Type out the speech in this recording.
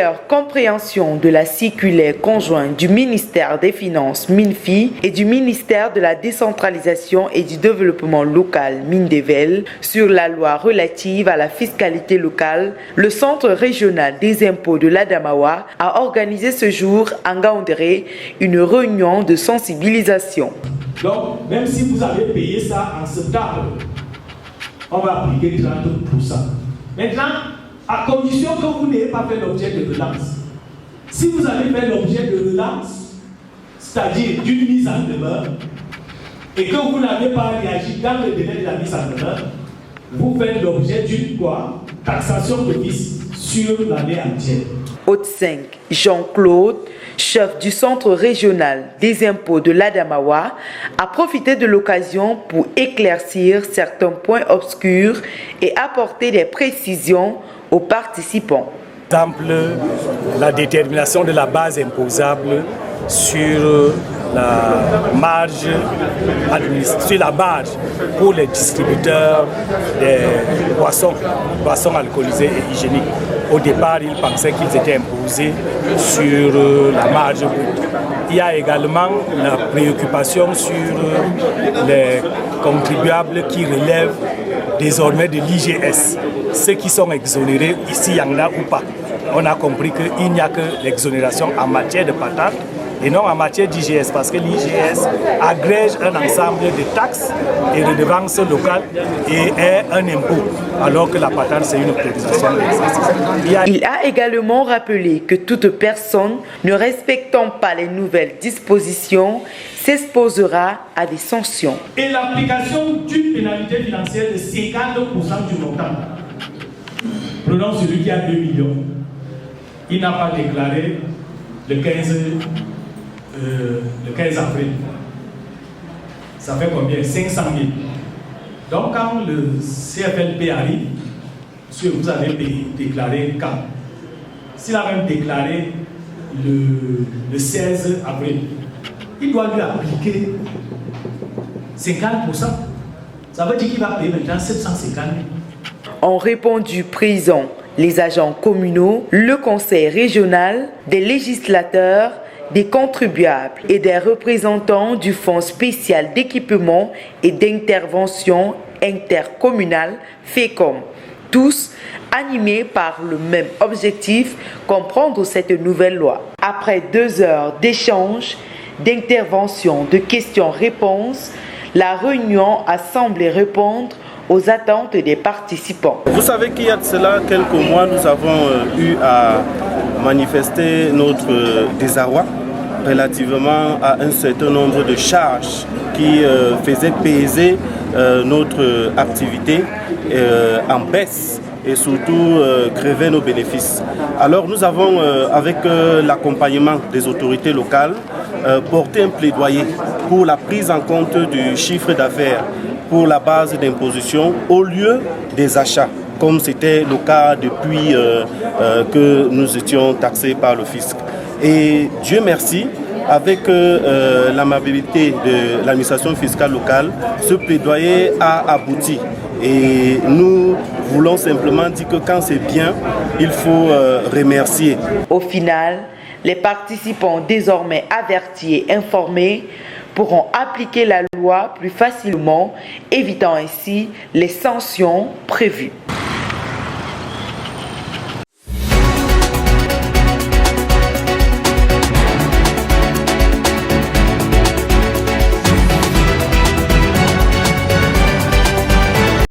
meilleure compréhension de la circulaire conjointe du ministère des Finances MINFI et du ministère de la décentralisation et du développement local MINDEVEL sur la loi relative à la fiscalité locale, le Centre régional des impôts de l'Adamawa a organisé ce jour à Ngaoundéré une réunion de sensibilisation. Donc, même si vous avez payé ça en septembre, on va appliquer 30%. Maintenant, à condition que vous n'ayez pas fait l'objet de relance. Si vous avez fait l'objet de relance, c'est-à-dire d'une mise en demeure, et que vous n'avez pas réagi dans le délai de la mise en demeure, vous faites l'objet d'une quoi? Taxation d'office sur l'année entière. Haute 5, Jean-Claude, chef du Centre régional des impôts de l'Adamawa, a profité de l'occasion pour éclaircir certains points obscurs et apporter des précisions aux participants. Par exemple, la détermination de la base imposable sur la marge pour les distributeurs des boissons alcoolisées et hygiéniques. Au départ, ils pensaient qu'ils étaient imposés sur la marge brute. Il y a également la préoccupation sur les contribuables qui relèvent désormais de l'IGS. Ceux qui sont exonérés, ici il y en a ou pas. On a compris qu'il n'y a que l'exonération en matière de patente et non en matière d'IGS, parce que l'IGS agrège un ensemble de taxes et redevances locales et est un impôt, alors que la patente c'est une autorisation d'exercice. Il a également rappelé que toute personne ne respectant pas les nouvelles dispositions s'exposera à des sanctions. Et l'application d'une pénalité financière de 50% du montant. Prenons celui qui a 2 millions. Il n'a pas déclaré le 15 avril. Ça fait combien? 500 000. Donc quand le CFLP arrive, vous avez déclaré quand? S'il a même déclaré le 16 avril, il doit lui appliquer 50%. Ça veut dire qu'il va payer maintenant 750 000. Ont répondu présents les agents communaux, le conseil régional, des législateurs, des contribuables et des représentants du Fonds spécial d'équipement et d'intervention intercommunale FECOM, tous animés par le même objectif, comprendre cette nouvelle loi. Après 2 heures d'échanges, d'intervention, de questions-réponses, la réunion a semblé répondre aux attentes des participants. Vous savez qu'il y a de cela quelques mois, nous avons eu à manifester notre désarroi relativement à un certain nombre de charges qui faisaient peser notre activité en baisse et surtout grever nos bénéfices. Alors nous avons, avec l'accompagnement des autorités locales, porté un plaidoyer pour la prise en compte du chiffre d'affaires pour la base d'imposition au lieu des achats, comme c'était le cas depuis que nous étions taxés par le fisc. Et Dieu merci, avec l'amabilité de l'administration fiscale locale, ce plaidoyer a abouti. Et nous voulons simplement dire que quand c'est bien, il faut remercier. Au final, les participants désormais avertis et informés pourront appliquer la loi plus facilement, évitant ainsi les sanctions prévues.